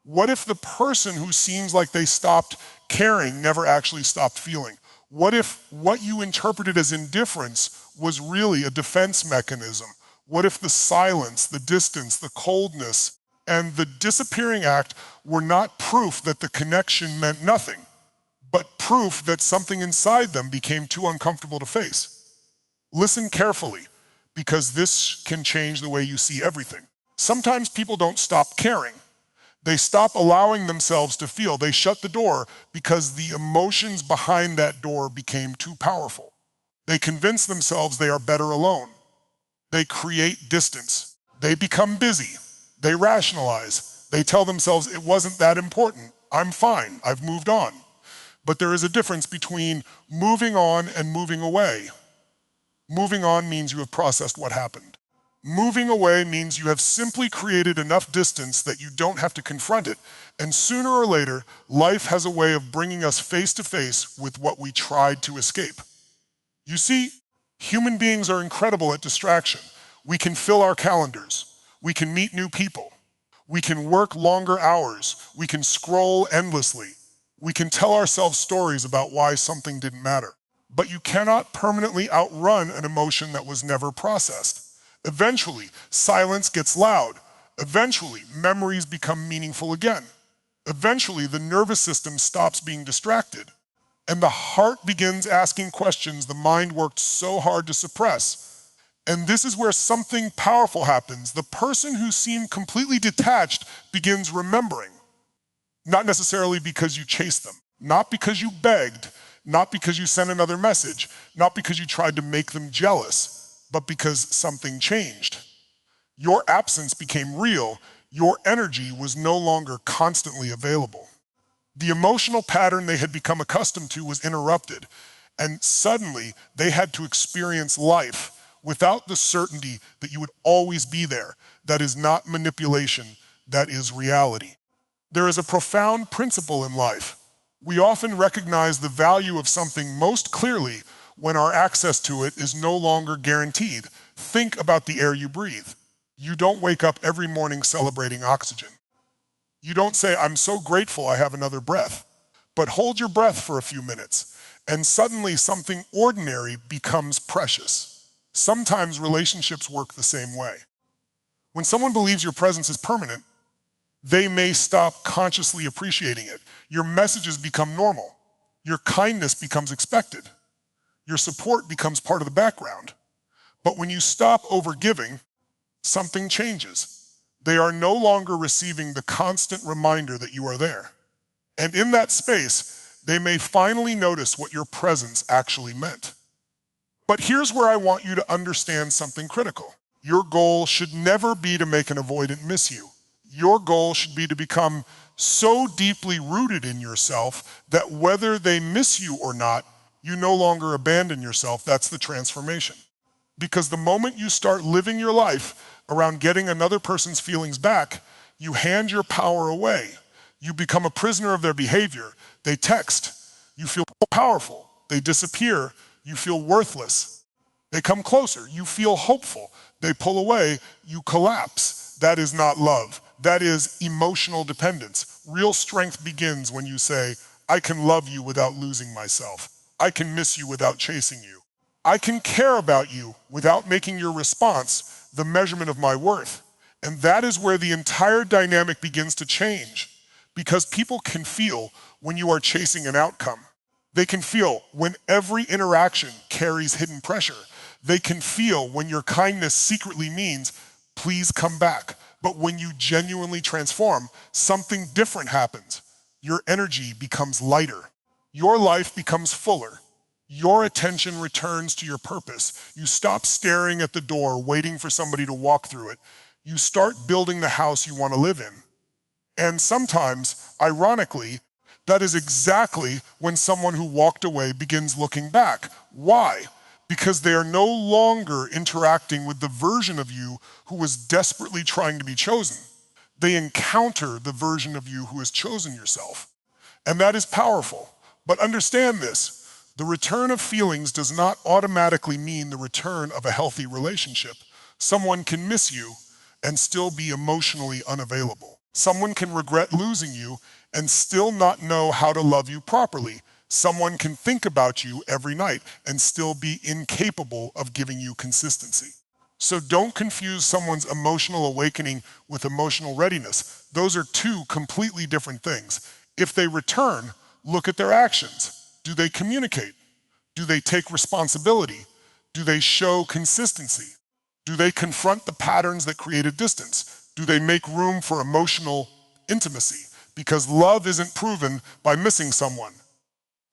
What if the person who seems like they stopped caring never actually stopped feeling? What if what you interpreted as indifference was really a defense mechanism? What if the silence, the distance, the coldness, and the disappearing act were not proof that the connection meant nothing, but proof that something inside them became too uncomfortable to face? Listen carefully, because this can change the way you see everything. Sometimes people don't stop caring. They stop allowing themselves to feel. They shut the door because the emotions behind that door became too powerful. They convince themselves they are better alone. They create distance. They become busy. They rationalize. They tell themselves it wasn't that important. I'm fine. I've moved on. But there is a difference between moving on and moving away. Moving on means you have processed what happened. Moving away means you have simply created enough distance that you don't have to confront it. And sooner or later, life has a way of bringing us face to face with what we tried to escape. You see, human beings are incredible at distraction. We can fill our calendars. We can meet new people. We can work longer hours. We can scroll endlessly. We can tell ourselves stories about why something didn't matter. But you cannot permanently outrun an emotion that was never processed. Eventually, silence gets loud. Eventually, memories become meaningful again. Eventually, the nervous system stops being distracted. And the heart begins asking questions the mind worked so hard to suppress. And this is where something powerful happens. The person who seemed completely detached begins remembering. Not necessarily because you chased them, not because you begged, not because you sent another message, not because you tried to make them jealous, but because something changed. Your absence became real. Your energy was no longer constantly available. The emotional pattern they had become accustomed to was interrupted, and suddenly they had to experience life without the certainty that you would always be there. That is not manipulation, that is reality. There is a profound principle in life. We often recognize the value of something most clearly when our access to it is no longer guaranteed. Think about the air you breathe. You don't wake up every morning celebrating oxygen. You don't say, I'm so grateful I have another breath. But hold your breath for a few minutes, and suddenly something ordinary becomes precious. Sometimes relationships work the same way. When someone believes your presence is permanent, they may stop consciously appreciating it. Your messages become normal. Your kindness becomes expected. Your support becomes part of the background. But when you stop overgiving, something changes. They are no longer receiving the constant reminder that you are there. And in that space, they may finally notice what your presence actually meant. But here's where I want you to understand something critical. Your goal should never be to make an avoidant miss you. Your goal should be to become so deeply rooted in yourself that whether they miss you or not, you no longer abandon yourself. That's the transformation. Because the moment you start living your life around getting another person's feelings back, you hand your power away. You become a prisoner of their behavior. They text, you feel powerful. They disappear, you feel worthless. They come closer, you feel hopeful. They pull away, you collapse. That is not love. That is emotional dependence. Real strength begins when you say, I can love you without losing myself. I can miss you without chasing you. I can care about you without making your response the measurement of my worth. And that is where the entire dynamic begins to change. Because people can feel when you are chasing an outcome. They can feel when every interaction carries hidden pressure. They can feel when your kindness secretly means, please come back. But when you genuinely transform, something different happens. Your energy becomes lighter. Your life becomes fuller. Your attention returns to your purpose. You stop staring at the door, waiting for somebody to walk through it. You start building the house you want to live in. And sometimes, ironically, that is exactly when someone who walked away begins looking back. Why? Because they are no longer interacting with the version of you who was desperately trying to be chosen. They encounter the version of you who has chosen yourself. And that is powerful. But understand this, the return of feelings does not automatically mean the return of a healthy relationship. Someone can miss you and still be emotionally unavailable. Someone can regret losing you and still not know how to love you properly. Someone can think about you every night and still be incapable of giving you consistency. So don't confuse someone's emotional awakening with emotional readiness. Those are two completely different things. If they return, look at their actions. Do they communicate? Do they take responsibility? Do they show consistency? Do they confront the patterns that created distance? Do they make room for emotional intimacy? Because love isn't proven by missing someone.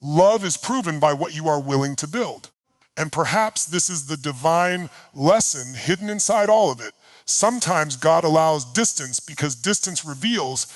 Love is proven by what you are willing to build. And perhaps this is the divine lesson hidden inside all of it. Sometimes God allows distance because distance reveals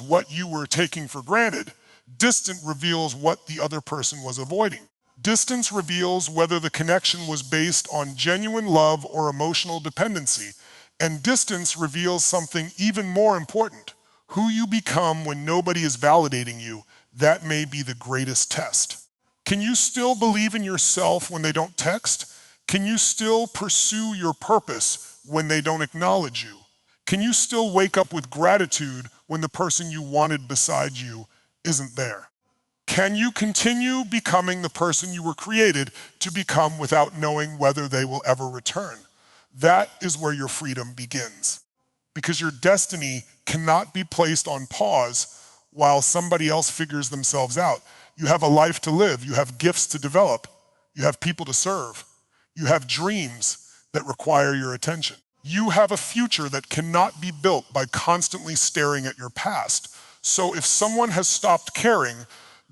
what you were taking for granted. Distant reveals what the other person was avoiding. Distance reveals whether the connection was based on genuine love or emotional dependency. And distance reveals something even more important: who you become when nobody is validating you. That may be the greatest test. Can you still believe in yourself when they don't text? Can you still pursue your purpose when they don't acknowledge you? Can you still wake up with gratitude when the person you wanted beside you isn't there? Can you continue becoming the person you were created to become without knowing whether they will ever return? That is where your freedom begins. Because your destiny cannot be placed on pause while somebody else figures themselves out. You have a life to live. You have gifts to develop. You have people to serve. You have dreams that require your attention. You have a future that cannot be built by constantly staring at your past. So if someone has stopped caring,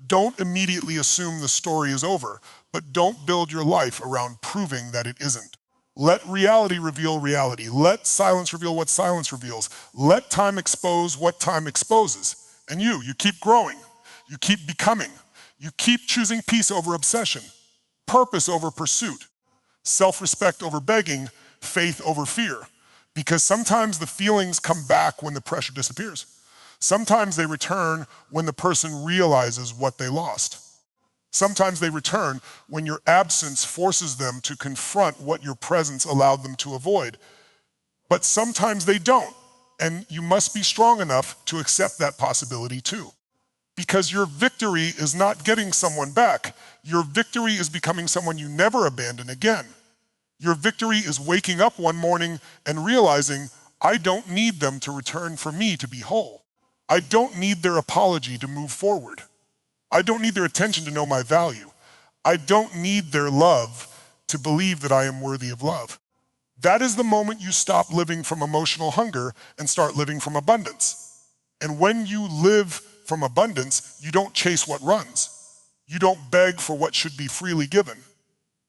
don't immediately assume the story is over, but don't build your life around proving that it isn't. Let reality reveal reality. Let silence reveal what silence reveals. Let time expose what time exposes. And you keep growing. You keep becoming. You keep choosing peace over obsession, purpose over pursuit, self-respect over begging, faith over fear. Because sometimes the feelings come back when the pressure disappears. Sometimes they return when the person realizes what they lost. Sometimes they return when your absence forces them to confront what your presence allowed them to avoid. But sometimes they don't, and you must be strong enough to accept that possibility too. Because your victory is not getting someone back. Your victory is becoming someone you never abandon again. Your victory is waking up one morning and realizing, I don't need them to return for me to be whole. I don't need their apology to move forward. I don't need their attention to know my value. I don't need their love to believe that I am worthy of love. That is the moment you stop living from emotional hunger and start living from abundance. And when you live from abundance, you don't chase what runs. You don't beg for what should be freely given.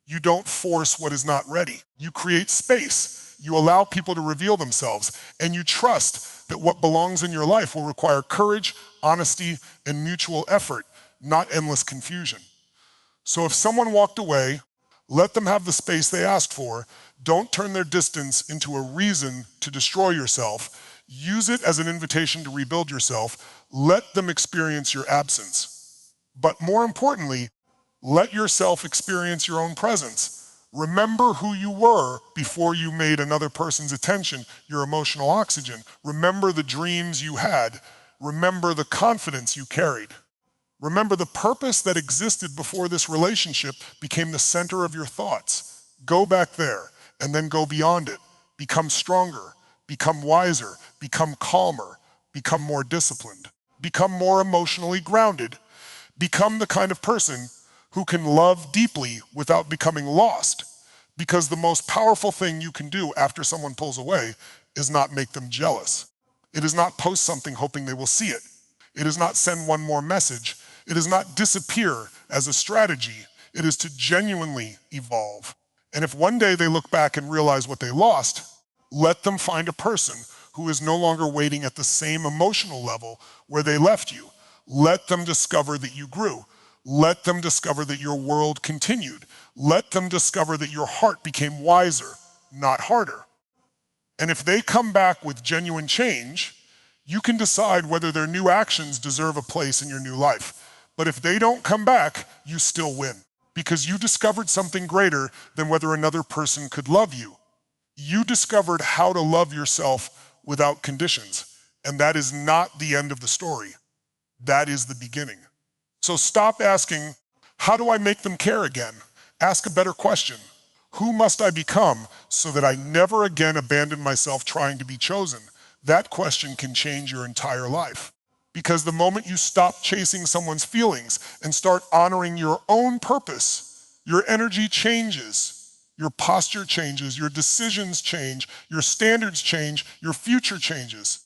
You don't force what is not ready. You create space. You allow people to reveal themselves, and you trust that what belongs in your life will require courage, honesty, and mutual effort, not endless confusion. So if someone walked away, let them have the space they asked for. Don't turn their distance into a reason to destroy yourself. Use it as an invitation to rebuild yourself. Let them experience your absence. But more importantly, let yourself experience your own presence. Remember who you were before you made another person's attention your emotional oxygen. Remember the dreams you had. Remember the confidence you carried. Remember the purpose that existed before this relationship became the center of your thoughts. Go back there and then go beyond it. Become stronger, become wiser, become calmer, become more disciplined, become more emotionally grounded. Become the kind of person who can love deeply without becoming lost. Because the most powerful thing you can do after someone pulls away is not make them jealous. It is not post something hoping they will see it. It is not send one more message. It is not disappear as a strategy. It is to genuinely evolve. And if one day they look back and realize what they lost, let them find a person who is no longer waiting at the same emotional level where they left you. Let them discover that you grew. Let them discover that your world continued. Let them discover that your heart became wiser, not harder. And if they come back with genuine change, you can decide whether their new actions deserve a place in your new life. But if they don't come back, you still win. Because you discovered something greater than whether another person could love you. You discovered how to love yourself without conditions. And that is not the end of the story. That is the beginning. So stop asking, how do I make them care again? Ask a better question. Who must I become so that I never again abandon myself trying to be chosen? That question can change your entire life. Because the moment you stop chasing someone's feelings and start honoring your own purpose, your energy changes, your posture changes, your decisions change, your standards change, your future changes.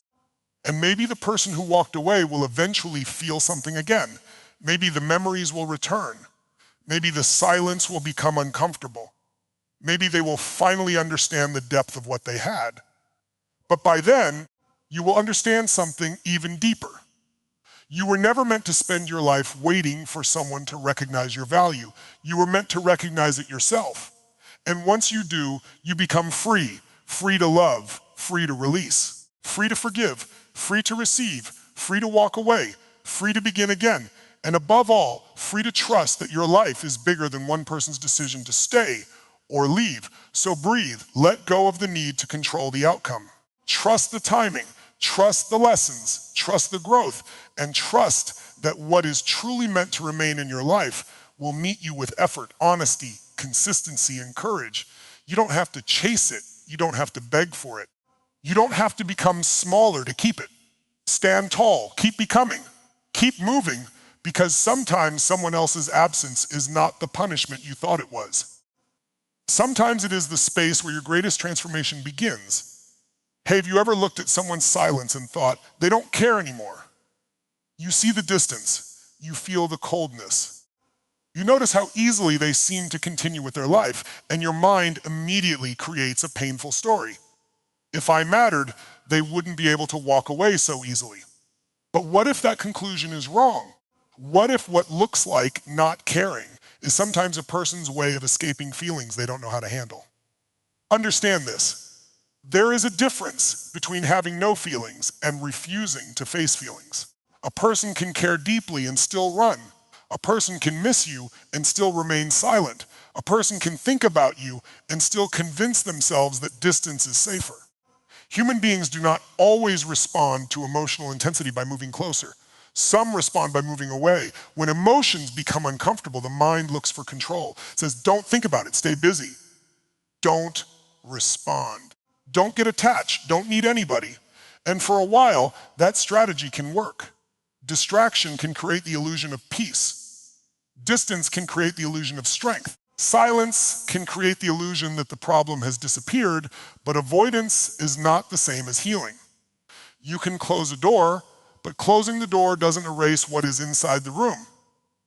And maybe the person who walked away will eventually feel something again. Maybe the memories will return. Maybe the silence will become uncomfortable. Maybe they will finally understand the depth of what they had. But by then, you will understand something even deeper. You were never meant to spend your life waiting for someone to recognize your value. You were meant to recognize it yourself. And once you do, you become free, free to love, free to release, free to forgive, free to receive, free to walk away, free to begin again, and above all, free to trust that your life is bigger than one person's decision to stay or leave. So breathe, let go of the need to control the outcome. Trust the timing, trust the lessons, trust the growth, and trust that what is truly meant to remain in your life will meet you with effort, honesty, consistency, and courage. You don't have to chase it. You don't have to beg for it. You don't have to become smaller to keep it. Stand tall, keep becoming, keep moving, because sometimes someone else's absence is not the punishment you thought it was. Sometimes it is the space where your greatest transformation begins. Hey, have you ever looked at someone's silence and thought, they don't care anymore? You see the distance. You feel the coldness. You notice how easily they seem to continue with their life, and your mind immediately creates a painful story. If I mattered, they wouldn't be able to walk away so easily. But what if that conclusion is wrong? What if what looks like not caring is sometimes a person's way of escaping feelings they don't know how to handle? Understand this. There is a difference between having no feelings and refusing to face feelings. A person can care deeply and still run. A person can miss you and still remain silent. A person can think about you and still convince themselves that distance is safer. Human beings do not always respond to emotional intensity by moving closer. Some respond by moving away. When emotions become uncomfortable, the mind looks for control. It says, don't think about it, stay busy. Don't respond. Don't get attached, don't need anybody. And for a while, that strategy can work. Distraction can create the illusion of peace. Distance can create the illusion of strength. Silence can create the illusion that the problem has disappeared, but avoidance is not the same as healing. You can close a door, but closing the door doesn't erase what is inside the room.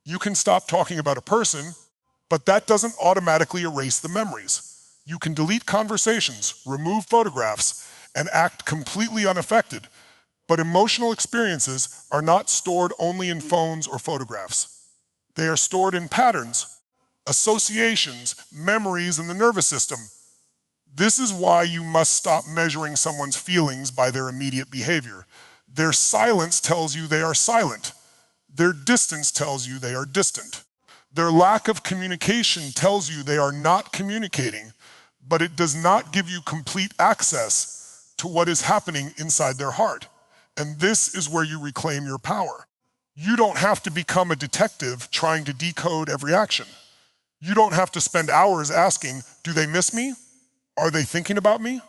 You can stop talking about a person, but that doesn't automatically erase the memories. You can delete conversations, remove photographs, and act completely unaffected. But emotional experiences are not stored only in phones or photographs. They are stored in patterns, associations, memories, and the nervous system. This is why you must stop measuring someone's feelings by their immediate behavior. Their silence tells you they are silent. Their distance tells you they are distant. Their lack of communication tells you they are not communicating, but it does not give you complete access to what is happening inside their heart. And this is where you reclaim your power. You don't have to become a detective trying to decode every action. You don't have to spend hours asking, do they miss me? Are they thinking about me?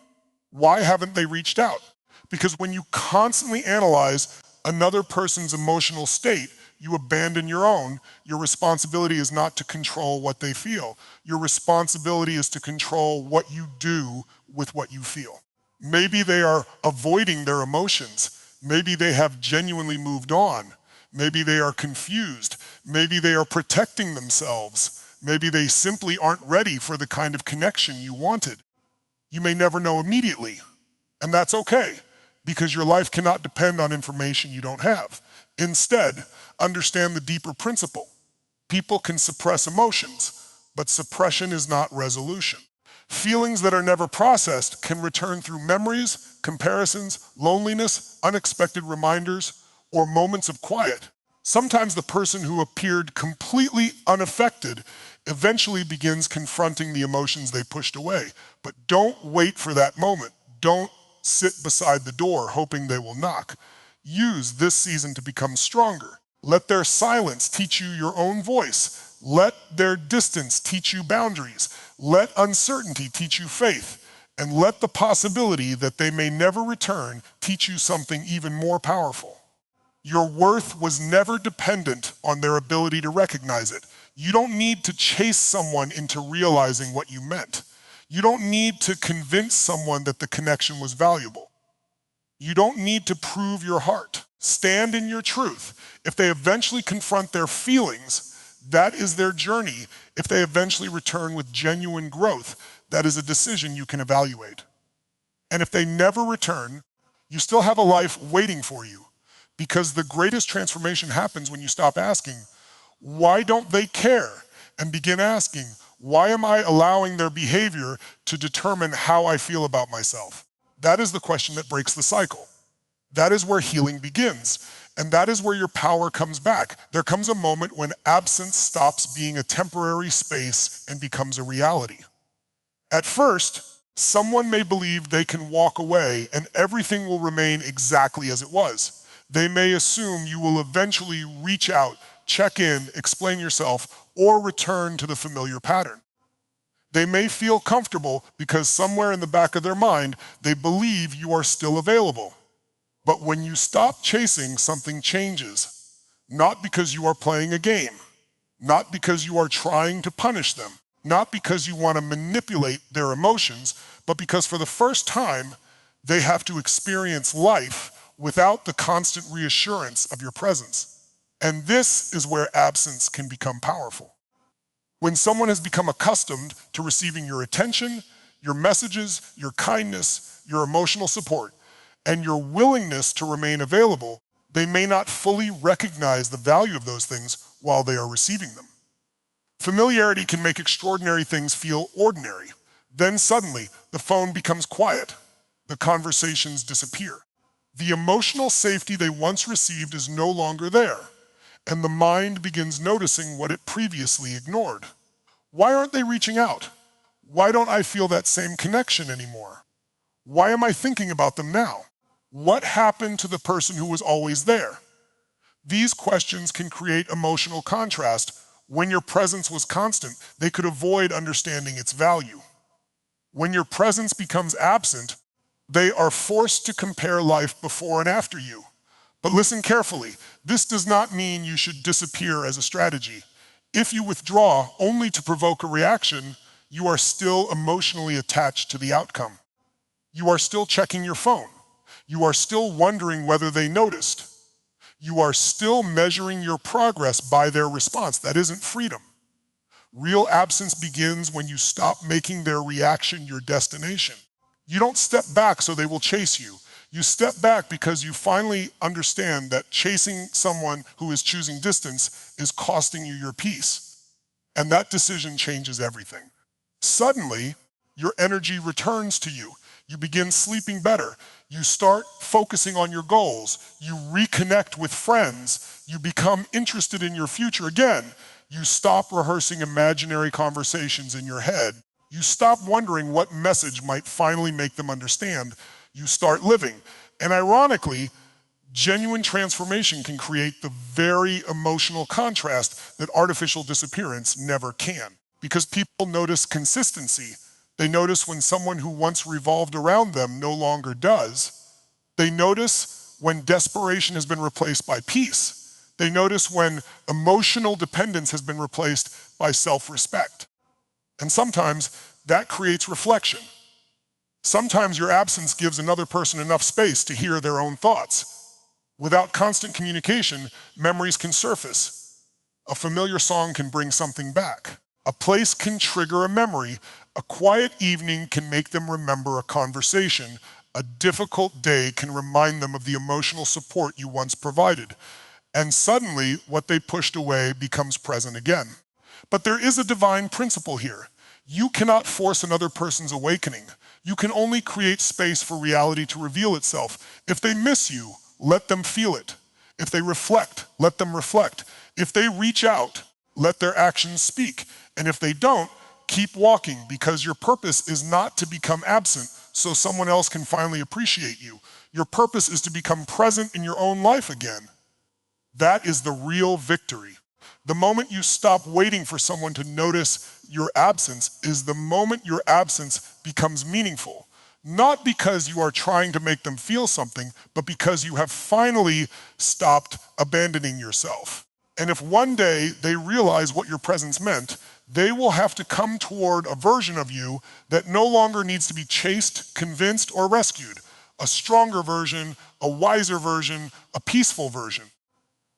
Why haven't they reached out? Because when you constantly analyze another person's emotional state, you abandon your own. Your responsibility is not to control what they feel. Your responsibility is to control what you do with what you feel. Maybe they are avoiding their emotions. Maybe they have genuinely moved on. Maybe they are confused. Maybe they are protecting themselves. Maybe they simply aren't ready for the kind of connection you wanted. You may never know immediately, and that's okay, because your life cannot depend on information you don't have. Instead, understand the deeper principle. People can suppress emotions, but suppression is not resolution. Feelings that are never processed can return through memories, comparisons, loneliness, unexpected reminders, or moments of quiet. Sometimes the person who appeared completely unaffected eventually begins confronting the emotions they pushed away. But don't wait for that moment. Don't sit beside the door hoping they will knock. Use this season to become stronger. Let their silence teach you your own voice. Let their distance teach you boundaries. Let uncertainty teach you faith. And let the possibility that they may never return teach you something even more powerful. Your worth was never dependent on their ability to recognize it. You don't need to chase someone into realizing what you meant. You don't need to convince someone that the connection was valuable. You don't need to prove your heart. Stand in your truth. If they eventually confront their feelings, that is their journey. If they eventually return with genuine growth, that is a decision you can evaluate. And if they never return, you still have a life waiting for you, because the greatest transformation happens when you stop asking, why don't they care? And begin asking, why am I allowing their behavior to determine how I feel about myself? That is the question that breaks the cycle. That is where healing begins. And that is where your power comes back. There comes a moment when absence stops being a temporary space and becomes a reality. At first, someone may believe they can walk away and everything will remain exactly as it was. They may assume you will eventually reach out, check in, explain yourself, or return to the familiar pattern. They may feel comfortable because somewhere in the back of their mind, they believe you are still available. But when you stop chasing, something changes. Not because you are playing a game, not because you are trying to punish them, not because you want to manipulate their emotions, but because for the first time, they have to experience life without the constant reassurance of your presence. And this is where absence can become powerful. When someone has become accustomed to receiving your attention, your messages, your kindness, your emotional support, and your willingness to remain available, they may not fully recognize the value of those things while they are receiving them. Familiarity can make extraordinary things feel ordinary. Then suddenly, the phone becomes quiet. The conversations disappear. The emotional safety they once received is no longer there, and the mind begins noticing what it previously ignored. Why aren't they reaching out? Why don't I feel that same connection anymore? Why am I thinking about them now? What happened to the person who was always there? These questions can create emotional contrast. When your presence was constant, they could avoid understanding its value. When your presence becomes absent, they are forced to compare life before and after you. But listen carefully, this does not mean you should disappear as a strategy. If you withdraw only to provoke a reaction, you are still emotionally attached to the outcome. You are still checking your phone. You are still wondering whether they noticed. You are still measuring your progress by their response. That isn't freedom. Real absence begins when you stop making their reaction your destination. You don't step back so they will chase you. You step back because you finally understand that chasing someone who is choosing distance is costing you your peace. And that decision changes everything. Suddenly, your energy returns to you. You begin sleeping better. You start focusing on your goals. You reconnect with friends. You become interested in your future again. You stop rehearsing imaginary conversations in your head. You stop wondering what message might finally make them understand. You start living. And ironically, genuine transformation can create the very emotional contrast that artificial disappearance never can. Because people notice consistency. They notice when someone who once revolved around them no longer does. They notice when desperation has been replaced by peace. They notice when emotional dependence has been replaced by self-respect. And sometimes that creates reflection. Sometimes your absence gives another person enough space to hear their own thoughts. Without constant communication, memories can surface. A familiar song can bring something back. A place can trigger a memory. A quiet evening can make them remember a conversation. A difficult day can remind them of the emotional support you once provided. And suddenly, what they pushed away becomes present again. But there is a divine principle here. You cannot force another person's awakening. You can only create space for reality to reveal itself. If they miss you, let them feel it. If they reflect, let them reflect. If they reach out, let their actions speak. And if they don't, keep walking, because your purpose is not to become absent so someone else can finally appreciate you. Your purpose is to become present in your own life again. That is the real victory. The moment you stop waiting for someone to notice your absence is the moment your absence becomes meaningful. Not because you are trying to make them feel something, but because you have finally stopped abandoning yourself. And if one day they realize what your presence meant, they will have to come toward a version of you that no longer needs to be chased, convinced, or rescued. A stronger version, a wiser version, a peaceful version.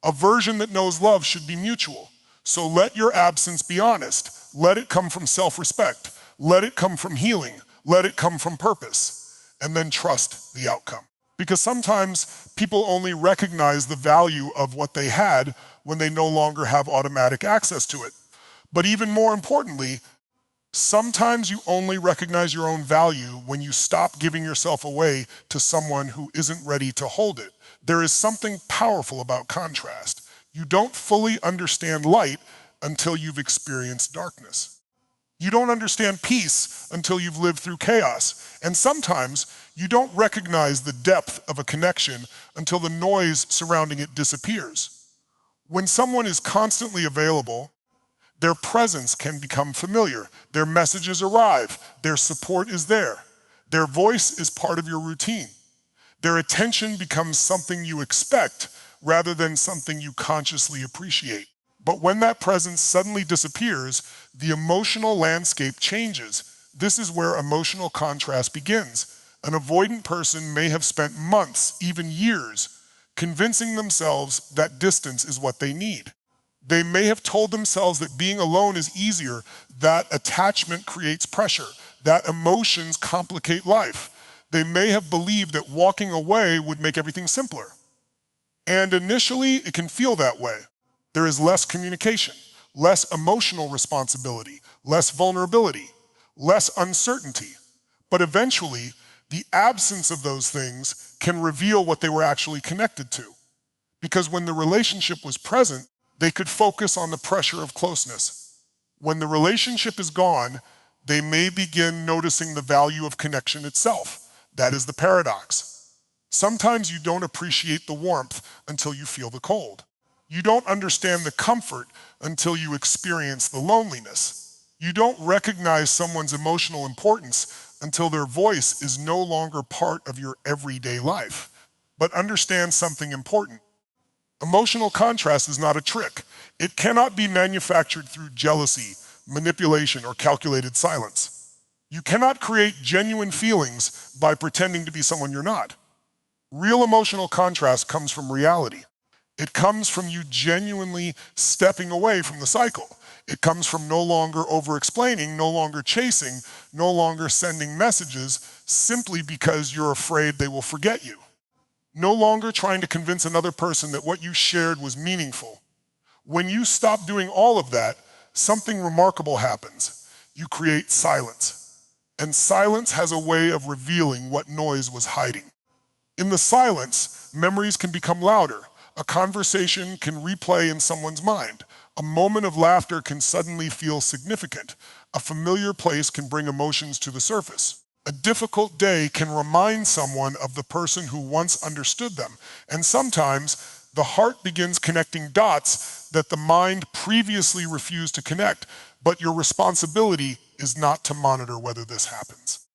A version that knows love should be mutual. So let your absence be honest. Let it come from self-respect. Let it come from healing. Let it come from purpose. And then trust the outcome. Because sometimes people only recognize the value of what they had when they no longer have automatic access to it. But even more importantly, sometimes you only recognize your own value when you stop giving yourself away to someone who isn't ready to hold it. There is something powerful about contrast. You don't fully understand light until you've experienced darkness. You don't understand peace until you've lived through chaos. And sometimes you don't recognize the depth of a connection until the noise surrounding it disappears. When someone is constantly available, their presence can become familiar. Their messages arrive. Their support is there. Their voice is part of your routine. Their attention becomes something you expect rather than something you consciously appreciate. But when that presence suddenly disappears, the emotional landscape changes. This is where emotional contrast begins. An avoidant person may have spent months, even years, convincing themselves that distance is what they need. They may have told themselves that being alone is easier, that attachment creates pressure, that emotions complicate life. They may have believed that walking away would make everything simpler. And initially, it can feel that way. There is less communication, less emotional responsibility, less vulnerability, less uncertainty. But eventually, the absence of those things can reveal what they were actually connected to. Because when the relationship was present, they could focus on the pressure of closeness. When the relationship is gone, they may begin noticing the value of connection itself. That is the paradox. Sometimes you don't appreciate the warmth until you feel the cold. You don't understand the comfort until you experience the loneliness. You don't recognize someone's emotional importance until their voice is no longer part of your everyday life. But understand something important. Emotional contrast is not a trick. It cannot be manufactured through jealousy, manipulation, or calculated silence. You cannot create genuine feelings by pretending to be someone you're not. Real emotional contrast comes from reality. It comes from you genuinely stepping away from the cycle. It comes from no longer over-explaining, no longer chasing, no longer sending messages simply because you're afraid they will forget you. No longer trying to convince another person that what you shared was meaningful. When you stop doing all of that, something remarkable happens. You create silence. And silence has a way of revealing what noise was hiding. In the silence, memories can become louder. A conversation can replay in someone's mind. A moment of laughter can suddenly feel significant. A familiar place can bring emotions to the surface. A difficult day can remind someone of the person who once understood them. And sometimes the heart begins connecting dots that the mind previously refused to connect. But your responsibility is not to monitor whether this happens.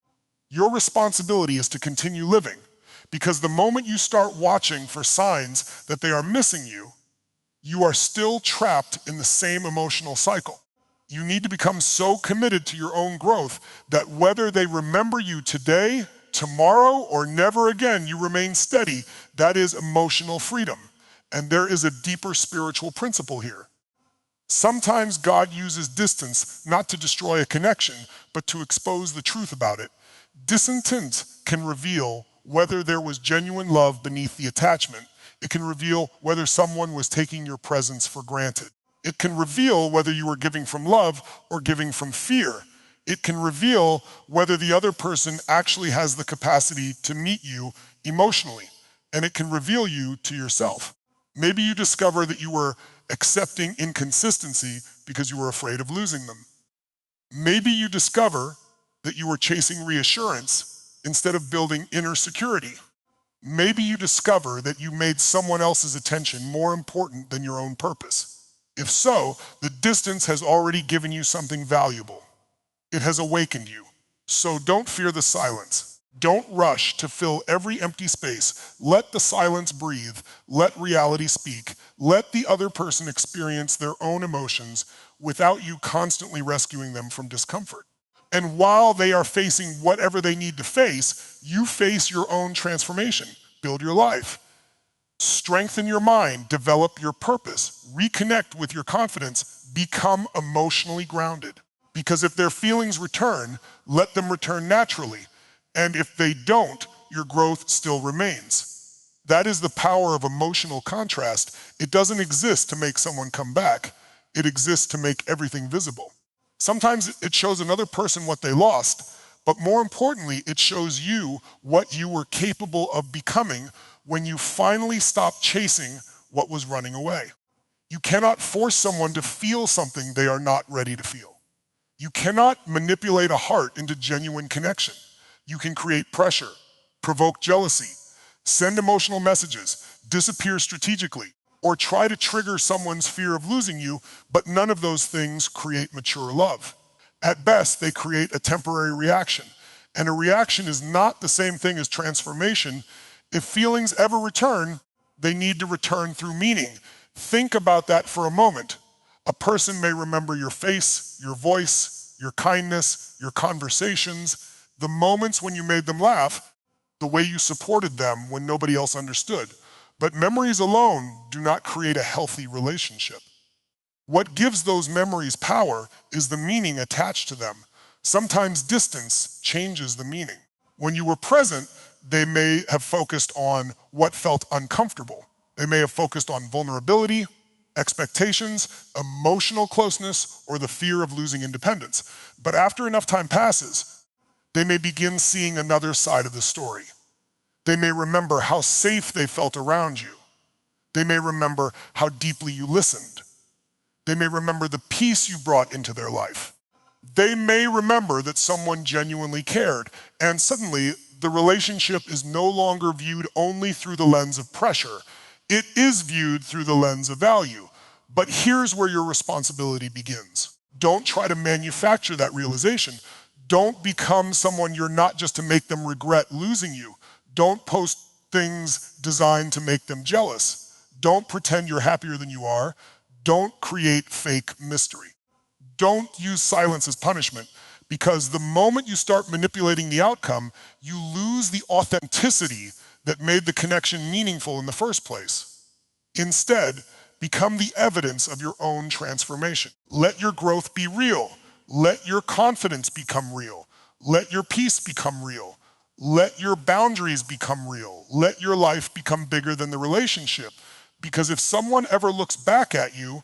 Your responsibility is to continue living. Because the moment you start watching for signs that they are missing you, you are still trapped in the same emotional cycle. You need to become so committed to your own growth that whether they remember you today, tomorrow, or never again, you remain steady. That is emotional freedom. And there is a deeper spiritual principle here. Sometimes God uses distance not to destroy a connection, but to expose the truth about it. Distance can reveal whether there was genuine love beneath the attachment. It can reveal whether someone was taking your presence for granted. It can reveal whether you were giving from love or giving from fear. It can reveal whether the other person actually has the capacity to meet you emotionally. And it can reveal you to yourself. Maybe you discover that you were accepting inconsistency because you were afraid of losing them. Maybe you discover that you were chasing reassurance instead of building inner security. Maybe you discover that you made someone else's attention more important than your own purpose. If so, the distance has already given you something valuable. It has awakened you. So don't fear the silence. Don't rush to fill every empty space. Let the silence breathe. Let reality speak. Let the other person experience their own emotions without you constantly rescuing them from discomfort. And while they are facing whatever they need to face, you face your own transformation. Build your life. Strengthen your mind. Develop your purpose. Reconnect with your confidence. Become emotionally grounded. Because if their feelings return, let them return naturally. And if they don't, your growth still remains. That is the power of emotional contrast. It doesn't exist to make someone come back. It exists to make everything visible. Sometimes it shows another person what they lost, but more importantly, it shows you what you were capable of becoming when you finally stopped chasing what was running away. You cannot force someone to feel something they are not ready to feel. You cannot manipulate a heart into genuine connection. You can create pressure, provoke jealousy, send emotional messages, disappear strategically, or try to trigger someone's fear of losing you, but none of those things create mature love. At best, they create a temporary reaction, and a reaction is not the same thing as transformation. If feelings ever return, they need to return through meaning. Think about that for a moment. A person may remember your face, your voice, your kindness, your conversations, the moments when you made them laugh, the way you supported them when nobody else understood. But memories alone do not create a healthy relationship. What gives those memories power is the meaning attached to them. Sometimes distance changes the meaning. When you were present, they may have focused on what felt uncomfortable. They may have focused on vulnerability, expectations, emotional closeness, or the fear of losing independence. But after enough time passes, they may begin seeing another side of the story. They may remember how safe they felt around you. They may remember how deeply you listened. They may remember the peace you brought into their life. They may remember that someone genuinely cared, and suddenly the relationship is no longer viewed only through the lens of pressure. It is viewed through the lens of value. But here's where your responsibility begins. Don't try to manufacture that realization. Don't become someone you're not just to make them regret losing you. Don't post things designed to make them jealous. Don't pretend you're happier than you are. Don't create fake mystery. Don't use silence as punishment, because the moment you start manipulating the outcome, you lose the authenticity that made the connection meaningful in the first place. Instead, become the evidence of your own transformation. Let your growth be real. Let your confidence become real. Let your peace become real. Let your boundaries become real. Let your life become bigger than the relationship. Because if someone ever looks back at you,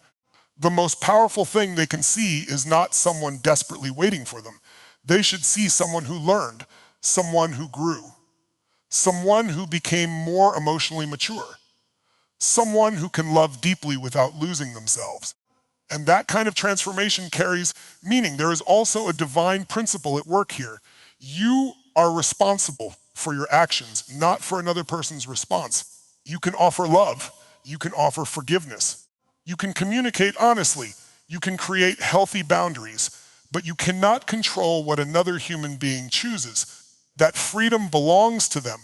the most powerful thing they can see is not someone desperately waiting for them. They should see someone who learned, someone who grew, someone who became more emotionally mature, someone who can love deeply without losing themselves. And that kind of transformation carries meaning. There is also a divine principle at work here. You are responsible for your actions, not for another person's response. You can offer love. You can offer forgiveness. You can communicate honestly. You can create healthy boundaries, but you cannot control what another human being chooses. That freedom belongs to them,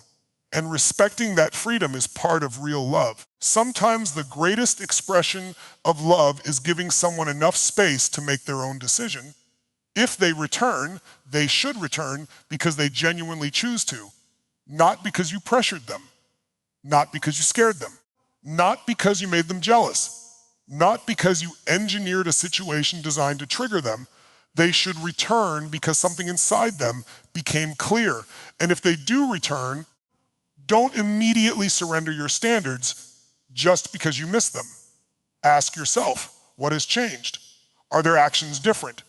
and respecting that freedom is part of real love. Sometimes the greatest expression of love is giving someone enough space to make their own decision. If they return, they should return because they genuinely choose to, not because you pressured them, not because you scared them, not because you made them jealous, not because you engineered a situation designed to trigger them. They should return because something inside them became clear. And if they do return, don't immediately surrender your standards just because you missed them. Ask yourself, what has changed? Are their actions different?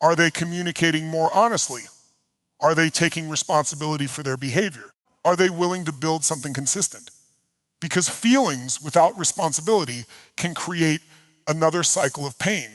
Are they communicating more honestly? Are they taking responsibility for their behavior? Are they willing to build something consistent? Because feelings without responsibility can create another cycle of pain.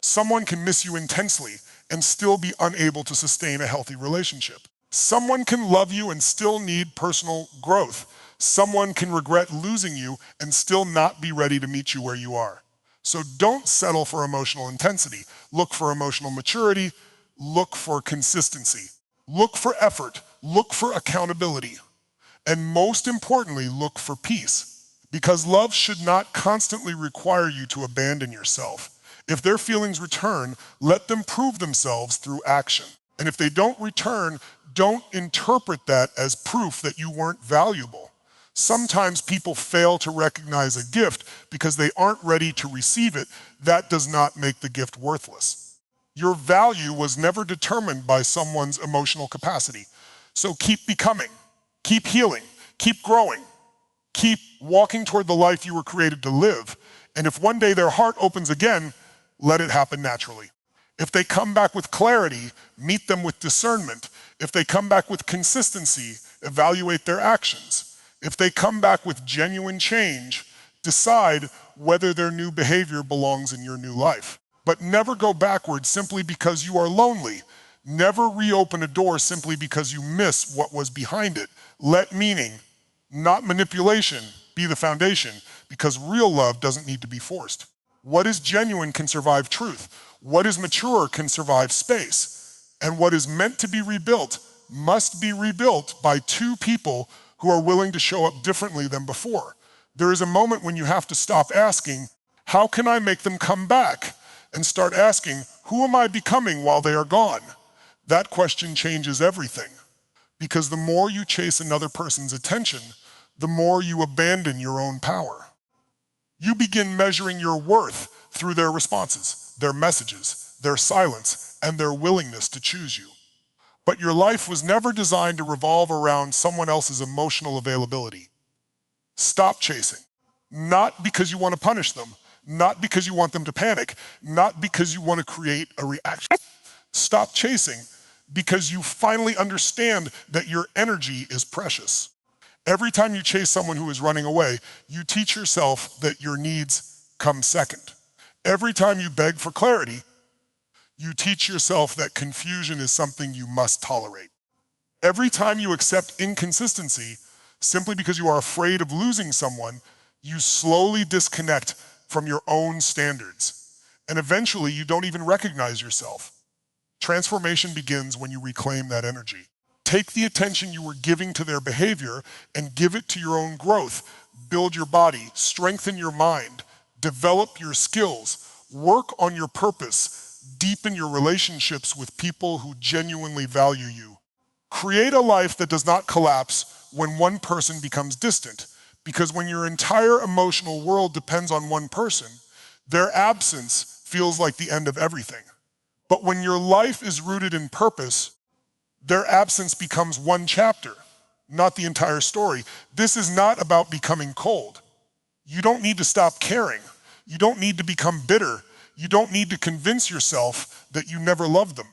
Someone can miss you intensely and still be unable to sustain a healthy relationship. Someone can love you and still need personal growth. Someone can regret losing you and still not be ready to meet you where you are. So don't settle for emotional intensity. Look for emotional maturity. Look for consistency. Look for effort. Look for accountability. And most importantly, look for peace. Because love should not constantly require you to abandon yourself. If their feelings return, let them prove themselves through action. And if they don't return, don't interpret that as proof that you weren't valuable. Sometimes people fail to recognize a gift because they aren't ready to receive it. That does not make the gift worthless. Your value was never determined by someone's emotional capacity. So keep becoming, keep healing, keep growing, keep walking toward the life you were created to live. And if one day their heart opens again, let it happen naturally. If they come back with clarity, meet them with discernment. If they come back with consistency, evaluate their actions. If they come back with genuine change, decide whether their new behavior belongs in your new life. But never go backwards simply because you are lonely. Never reopen a door simply because you miss what was behind it. Let meaning, not manipulation, be the foundation, because real love doesn't need to be forced. What is genuine can survive truth. What is mature can survive space. And what is meant to be rebuilt must be rebuilt by two people who are willing to show up differently than before. There is a moment when you have to stop asking, how can I make them come back? And start asking, who am I becoming while they are gone? That question changes everything. Because the more you chase another person's attention, the more you abandon your own power. You begin measuring your worth through their responses, their messages, their silence, and their willingness to choose you. But your life was never designed to revolve around someone else's emotional availability. Stop chasing. Not because you want to punish them, not because you want them to panic, not because you want to create a reaction. Stop chasing because you finally understand that your energy is precious. Every time you chase someone who is running away, you teach yourself that your needs come second. Every time you beg for clarity, you teach yourself that confusion is something you must tolerate. Every time you accept inconsistency, simply because you are afraid of losing someone, you slowly disconnect from your own standards. And eventually, you don't even recognize yourself. Transformation begins when you reclaim that energy. Take the attention you were giving to their behavior and give it to your own growth. Build your body, strengthen your mind, develop your skills, work on your purpose, deepen your relationships with people who genuinely value you. Create a life that does not collapse when one person becomes distant, because when your entire emotional world depends on one person, their absence feels like the end of everything. But when your life is rooted in purpose, their absence becomes one chapter, not the entire story. This is not about becoming cold. You don't need to stop caring. You don't need to become bitter. You don't need to convince yourself that you never loved them.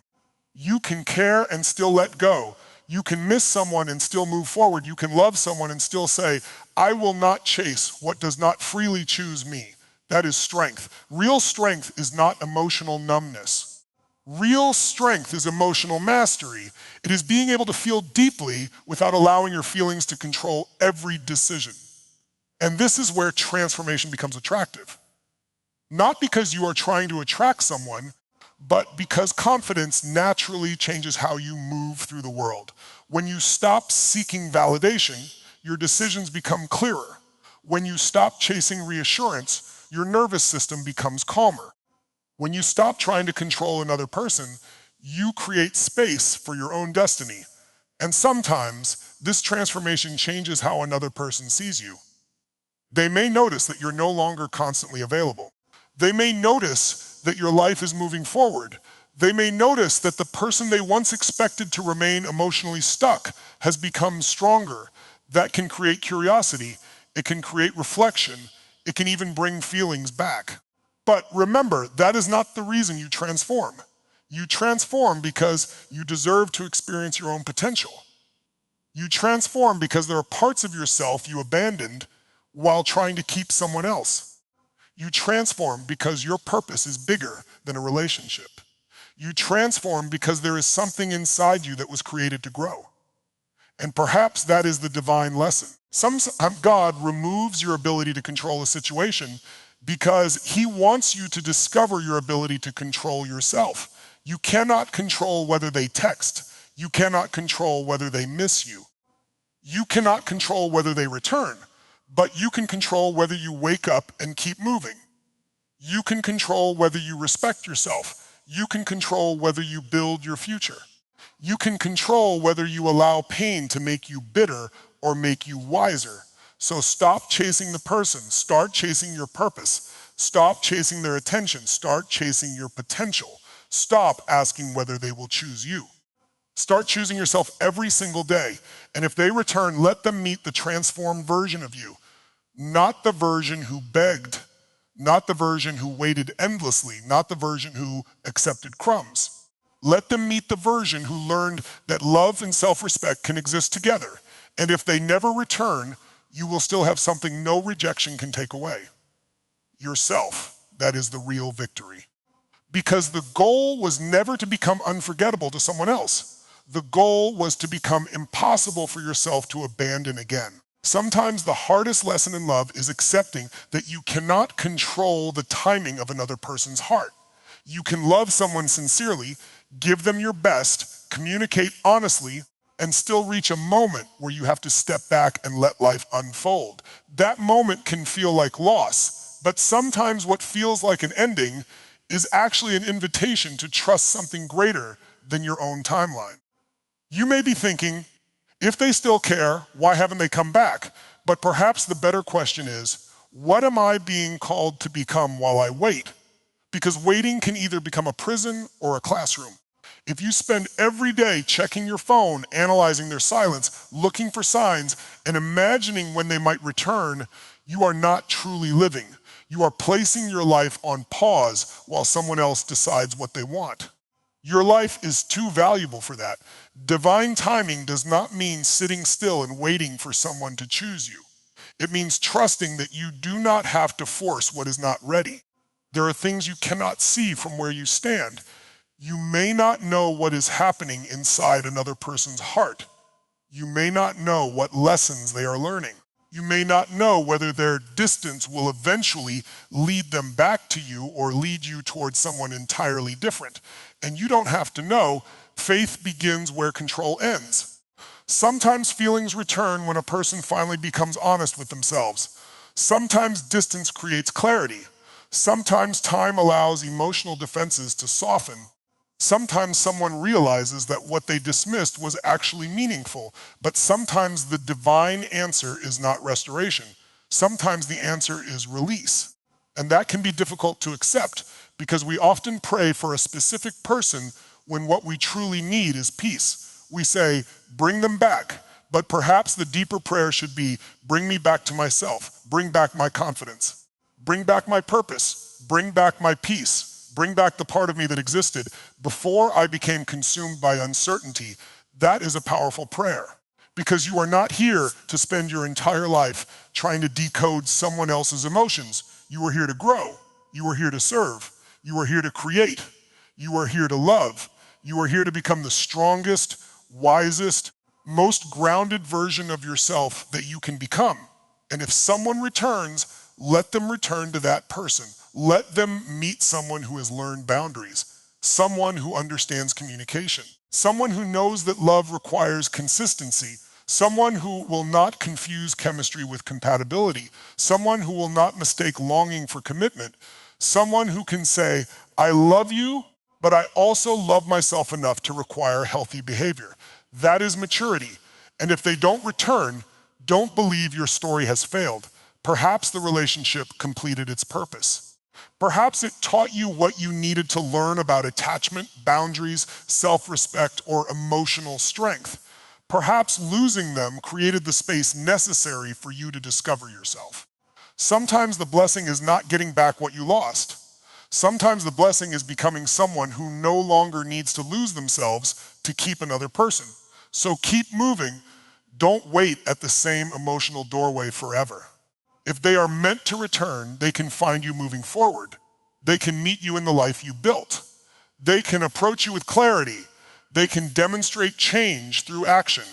You can care and still let go. You can miss someone and still move forward. You can love someone and still say, I will not chase what does not freely choose me. That is strength. Real strength is not emotional numbness. Real strength is emotional mastery. It is being able to feel deeply without allowing your feelings to control every decision. And this is where transformation becomes attractive. Not because you are trying to attract someone, but because confidence naturally changes how you move through the world. When you stop seeking validation, your decisions become clearer. When you stop chasing reassurance, your nervous system becomes calmer. When you stop trying to control another person, you create space for your own destiny. And sometimes, this transformation changes how another person sees you. They may notice that you're no longer constantly available. They may notice that your life is moving forward. They may notice that the person they once expected to remain emotionally stuck has become stronger. That can create curiosity. It can create reflection. It can even bring feelings back. But remember, that is not the reason you transform. You transform because you deserve to experience your own potential. You transform because there are parts of yourself you abandoned while trying to keep someone else. You transform because your purpose is bigger than a relationship. You transform because there is something inside you that was created to grow. And perhaps that is the divine lesson. Sometimes God removes your ability to control a situation because he wants you to discover your ability to control yourself. You cannot control whether they text. You cannot control whether they miss you. You cannot control whether they return, but you can control whether you wake up and keep moving. You can control whether you respect yourself. You can control whether you build your future. You can control whether you allow pain to make you bitter or make you wiser. So stop chasing the person. Start chasing your purpose. Stop chasing their attention. Start chasing your potential. Stop asking whether they will choose you. Start choosing yourself every single day. And if they return, let them meet the transformed version of you, not the version who begged, not the version who waited endlessly, not the version who accepted crumbs. Let them meet the version who learned that love and self-respect can exist together. And if they never return, you will still have something no rejection can take away. Yourself. That is the real victory. Because the goal was never to become unforgettable to someone else. The goal was to become impossible for yourself to abandon again. Sometimes the hardest lesson in love is accepting that you cannot control the timing of another person's heart. You can love someone sincerely, give them your best, communicate honestly, and still reach a moment where you have to step back and let life unfold. That moment can feel like loss, but sometimes what feels like an ending is actually an invitation to trust something greater than your own timeline. You may be thinking, if they still care, why haven't they come back? But perhaps the better question is, what am I being called to become while I wait? Because waiting can either become a prison or a classroom. If you spend every day checking your phone, analyzing their silence, looking for signs, and imagining when they might return, you are not truly living. You are placing your life on pause while someone else decides what they want. Your life is too valuable for that. Divine timing does not mean sitting still and waiting for someone to choose you. It means trusting that you do not have to force what is not ready. There are things you cannot see from where you stand. You may not know what is happening inside another person's heart. You may not know what lessons they are learning. You may not know whether their distance will eventually lead them back to you or lead you towards someone entirely different. And you don't have to know. Faith begins where control ends. Sometimes feelings return when a person finally becomes honest with themselves. Sometimes distance creates clarity. Sometimes time allows emotional defenses to soften. Sometimes someone realizes that what they dismissed was actually meaningful, but sometimes the divine answer is not restoration. Sometimes the answer is release. And that can be difficult to accept because we often pray for a specific person when what we truly need is peace. We say, bring them back, but perhaps the deeper prayer should be, bring me back to myself, bring back my confidence, bring back my purpose, bring back my peace. Bring back the part of me that existed before I became consumed by uncertainty. That is a powerful prayer because you are not here to spend your entire life trying to decode someone else's emotions. You are here to grow. You are here to serve. You are here to create. You are here to love. You are here to become the strongest, wisest, most grounded version of yourself that you can become. And if someone returns, let them return to that person. Let them meet someone who has learned boundaries, someone who understands communication, someone who knows that love requires consistency, someone who will not confuse chemistry with compatibility, someone who will not mistake longing for commitment, someone who can say, I love you, but I also love myself enough to require healthy behavior. That is maturity. And if they don't return, don't believe your story has failed. Perhaps the relationship completed its purpose. Perhaps it taught you what you needed to learn about attachment, boundaries, self-respect, or emotional strength. Perhaps losing them created the space necessary for you to discover yourself. Sometimes the blessing is not getting back what you lost. Sometimes the blessing is becoming someone who no longer needs to lose themselves to keep another person. So keep moving. Don't wait at the same emotional doorway forever. If they are meant to return, they can find you moving forward. They can meet you in the life you built. They can approach you with clarity. They can demonstrate change through action.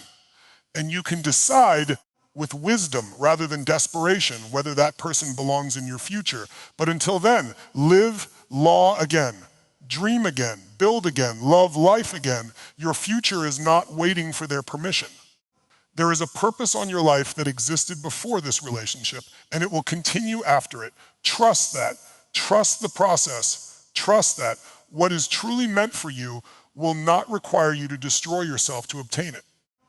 And you can decide with wisdom rather than desperation whether that person belongs in your future. But until then, live law again, dream again, build again, love life again. Your future is not waiting for their permission. There is a purpose on your life that existed before this relationship, and it will continue after it. Trust that. Trust the process. Trust that what is truly meant for you will not require you to destroy yourself to obtain it.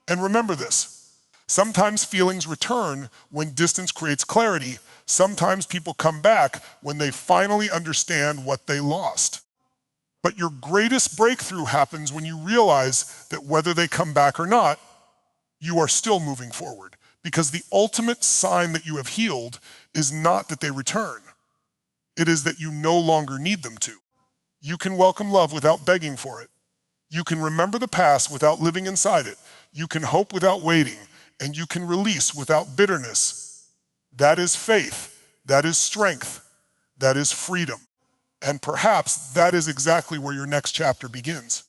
And remember this, sometimes feelings return when distance creates clarity. Sometimes people come back when they finally understand what they lost. But your greatest breakthrough happens when you realize that whether they come back or not, you are still moving forward, because the ultimate sign that you have healed is not that they return. It is that you no longer need them to. You can welcome love without begging for it. You can remember the past without living inside it. You can hope without waiting, and you can release without bitterness. That is faith. That is strength. That is freedom. And perhaps that is exactly where your next chapter begins.